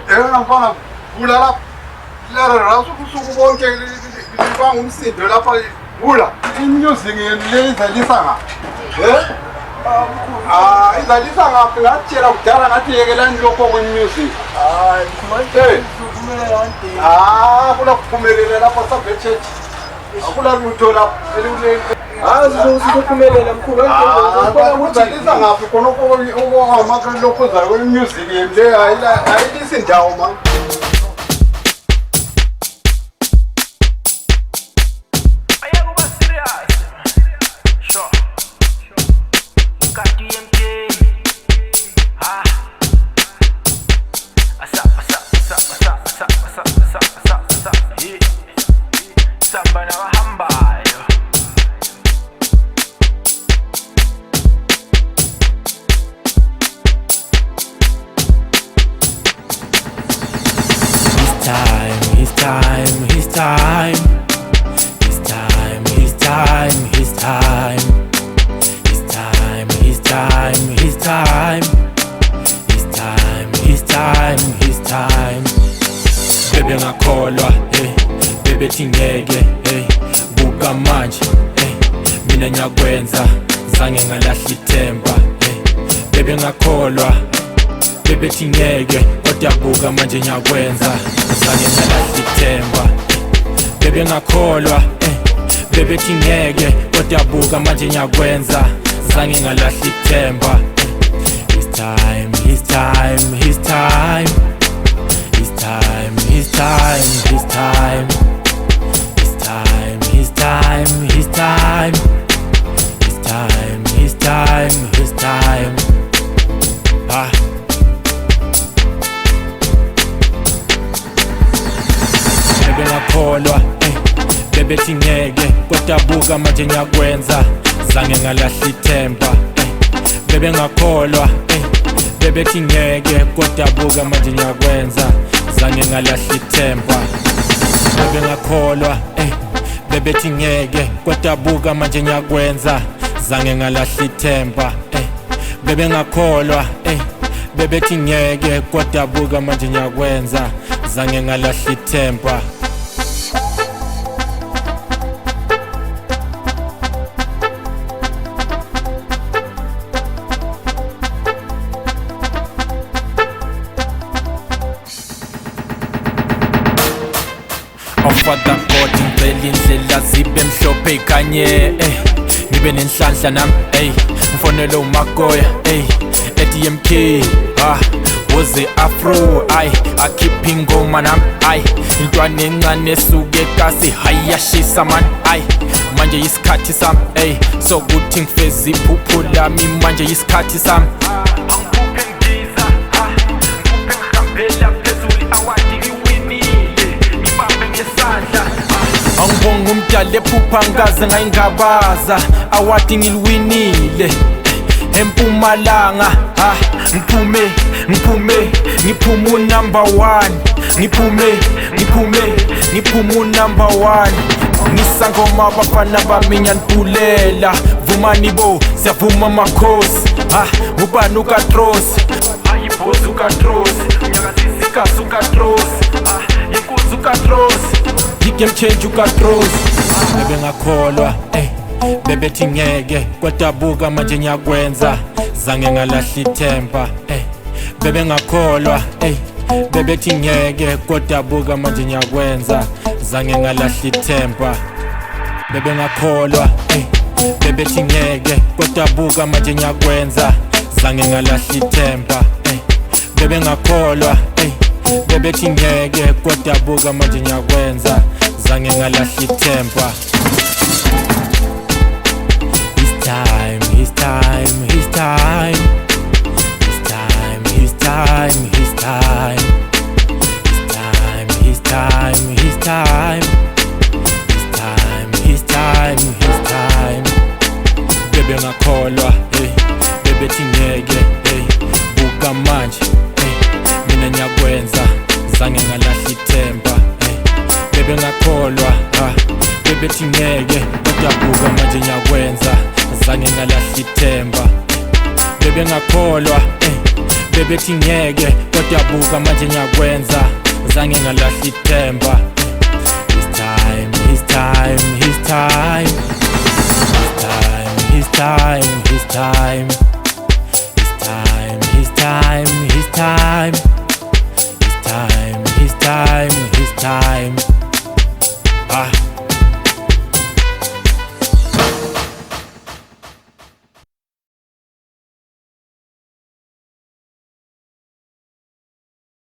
Ngifana vula lapha. Lara rasu kusuku bonke libanga umsindo lapha vula. Imusic le izalisa ngapha. Izalisa ngapha ngatshela kudala ngathi yekelani lokho kwemusic. Kula kuphumelela lapha sabechurch. Akula lutho lapha elule. Sizophumelela mkhulu. Uzalisa ngapha khona okwamaka lokho zayo kwemusic le ayilisi ndawo man. His time. Bebe ngakholwa, hey, bebe tingeke, hey, buka manje, hey, mina nyakwenza, zange ngalahla ithemba, hey, bebe ngakholwa, bebe tingeke, kodwa buka manje nyakwenza, zange ngalahla ithemba, bebe ngakholwa, hey, bebe tingeke, kodwa buka manje nyakwenza, zange ngalahla ithemba. His time, his time, his time. His time, his time, his time. His time, his time, his time. His time, his time, his time. Bebe ngakholwa, bebe tingeke, kodwa buka manje nyakwenza, zange ngalahla ithemba. Bebe ngakholwa, bebe tingeke, kodwa buka manje nyakwenza, zange ngalahla ithemba. Bebe ngakholwa, bebe tingeke, kodwa buka manje nyakwenza, zange ngalahla ithemba. Bebe ngakholwa, bebe tingeke, kodwa buka manje nyakwenza, zange ngalahla ithemba. Father God ngicela indlela zibe mhlophe kanye ngibe nenhlanhla nami ngifonele uMakoya ethi MK woze afro akhipha ingoma nami intwana encane esuke kasi hayashisa man manje isikhathi sami sokuthi ngifeze iphupho lami manje isikhathi sami. Angibonga umdala ephupha ngaze ngayingabaza awadi ngiliwinile eMpumalanga ngiphume unumber 1 ngiphume unumber 1 ngisangoma abafana bami ngiyantulela vumani bo siyavuma makhosi ubani uKatros ayibhozi uKatros nyakasisi uKatros inkunzi uKatros game change uKatros. Bebe ngakholwa, bebe tingeke, kodwa buka manje nyakwenza, zange ngalahla ithemba. Bebe ngakholwa, bebe tingeke, kodwa buka manje nyakwenza, zange ngalahla ithemba. Bebe ngakholwa, bebe tingeke, kodwa buka manje nyakwenza, zange ngalahla ithemba. Bebe ngakholwa, bebe tingeke, kodwa buka manje nyakwenza, zange ngalahla ithemba. His time, his time, his time. His time, his time, his time. His time, his time, his time. His time, his time, his time. Bebe ngakholwa, bebe tingeke, buka manje, mina nyakwenza, zange ngalahla ithemba. Bebe ngakholwa, bebe tingeke, kodwa buka manje nyakwenza, zange ngalahla ithemba. Bebe ngakholwa, bebethi ngeke kodwa buka manje ngiyakwenza zange ngalahla ithemba. His time, his time, his time, his time, his time, his time, his time, his time, his time, his time, his time.